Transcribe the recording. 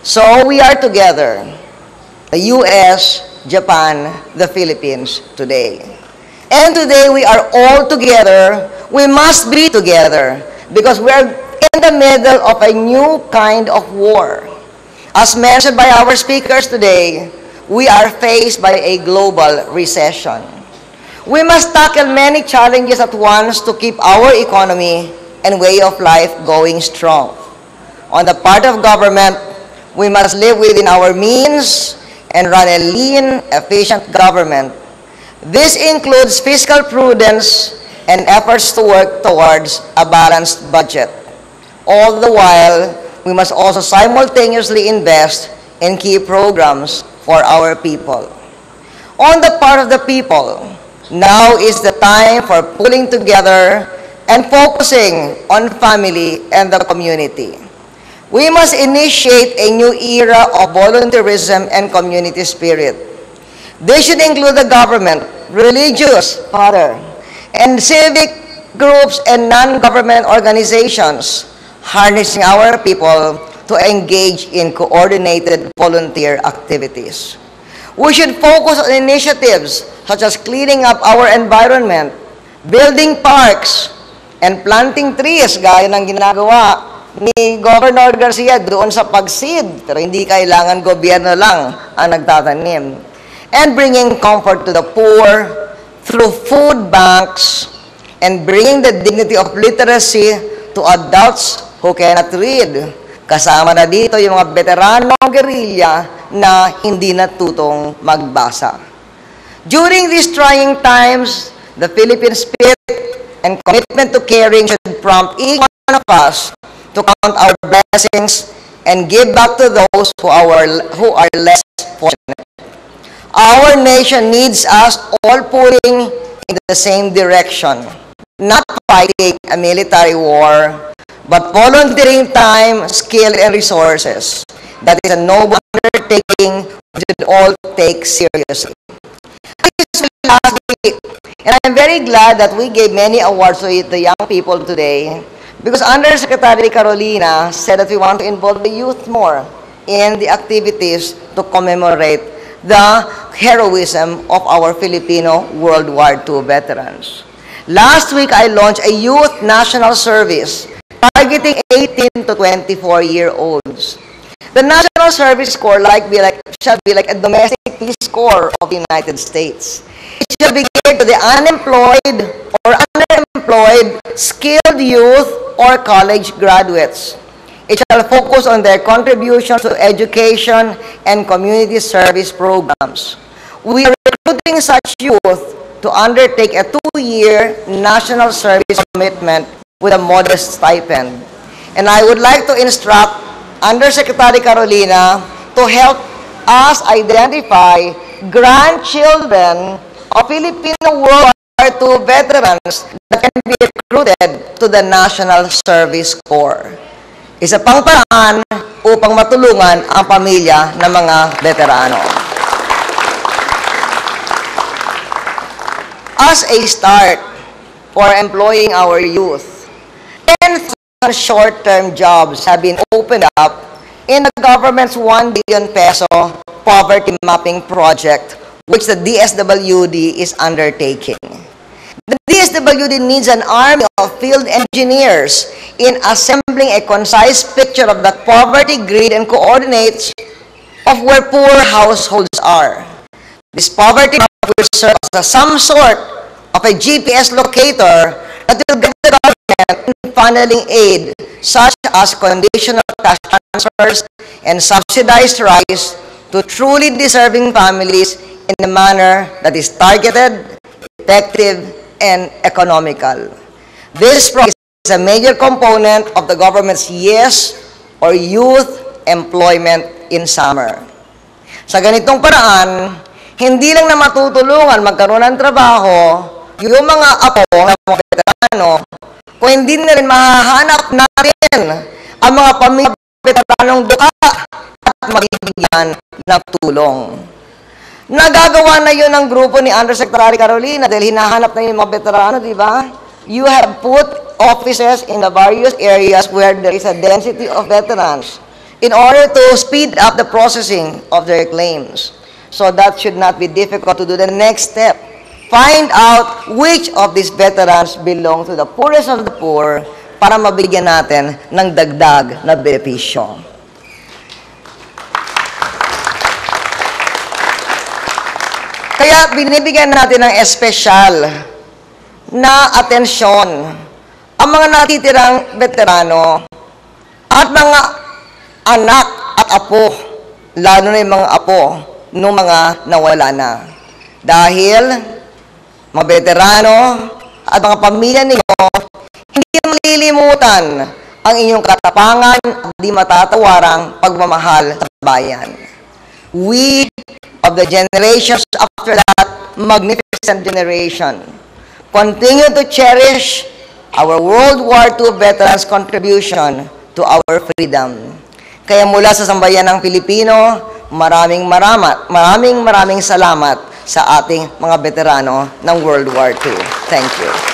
So we are together, the U.S., Japan, the Philippines today. And today we are all together. We must be together because we are in the middle of a new kind of war. As mentioned by our speakers today, we are faced by a global recession. We must tackle many challenges at once to keep our economy and way of life going strong. On the part of government, we must live within our means and run a lean, efficient government. This includes fiscal prudence and efforts to work towards a balanced budget. All the while, we must also simultaneously invest in key programs for our people. On the part of the people, now is the time for pulling together and focusing on family and the community. We must initiate a new era of volunteerism and community spirit. This should include the government, religious, and civic groups and non-government organizations, harnessing our people to engage in coordinated volunteer activities. We should focus on initiatives such as cleaning up our environment, building parks, and planting trees gaya ng ginagawa ni Governor Garcia doon sa pagseed, pero hindi kailangan gobyerno lang ang nagtatanim. And bringing comfort to the poor through food banks and bringing the dignity of literacy to adults who cannot read. Kasama na dito yung mga veteranong guerrilla na hindi natutong magbasa. During these trying times, the Philippine spirit and commitment to caring should prompt each one of us to count our blessings and give back to those who are less fortunate. Our nation needs us all pulling in the same direction, not fighting a military war, but volunteering time, skill, and resources. That is a noble undertaking we should all take seriously. Last week, and I'm very glad that we gave many awards to the young people today because Undersecretary Carolina said that we want to involve the youth more in the activities to commemorate the heroism of our Filipino World War II veterans. Last week, I launched a youth national service targeting 18 to 24-year-olds. The National Service Corps shall be like a domestic peace corps of the United States. It shall be geared to the unemployed or underemployed, skilled youth or college graduates. It shall focus on their contributions to education and community service programs. We are recruiting such youth to undertake a 2-year national service commitment with a modest stipend. And I would like to instruct Undersecretary Carolina to help us identify grandchildren of Filipino World War II veterans that can be recruited to the National Service Corps. Isa pang paraan upang matulungan ang pamilya ng mga veterano. As a start for employing our youth, 10,000 short-term jobs have been opened up in the government's 1 billion peso poverty mapping project, which the DSWD is undertaking. The DSWD needs an army of field engineers in assembling a concise picture of the poverty grid and coordinates of where poor households are. This poverty map will serve as some sort of a GPS locator that will guide the government in funneling aid, such as conditional cash transfers and subsidized rice to truly deserving families in a manner that is targeted, effective, and economical. This project is a major component of the government's YES or Youth Employment in Summer. Sa ganitong paraan, hindi lang na matutulungan magkaroon ng trabaho yung mga apo ng mga veterano, kung hindi na rin mahahanap natin ang mga pamilya veteranong duka at mabibigyan ng tulong. Nagagawa na yun ng grupo ni Undersecretary Carolina dahil hinahanap na yung mga veterano, di ba? You have put offices in the various areas where there is a density of veterans. in order to speed up the processing of their claims. So that should not be difficult to do. The next step, find out which of these veterans belong to the poorest of the poor para mabigyan natin ng dagdag na benepisyo. Kaya binibigyan natin ng espesyal na atensyon ang mga natitirang veterano at mga anak at apo, lalo na yung mga apo ng mga nawala na. Dahil mga veterano at mga pamilya ninyo, hindi malilimutan ang inyong katapangan at di matatawarang pagmamahal sa bayan. We of the generations after that magnificent generation continue to cherish our World War II veterans' contribution to our freedom. Kaya mula sa sambayan ng Pilipino, maraming salamat sa ating mga veterano ng World War II. Thank you.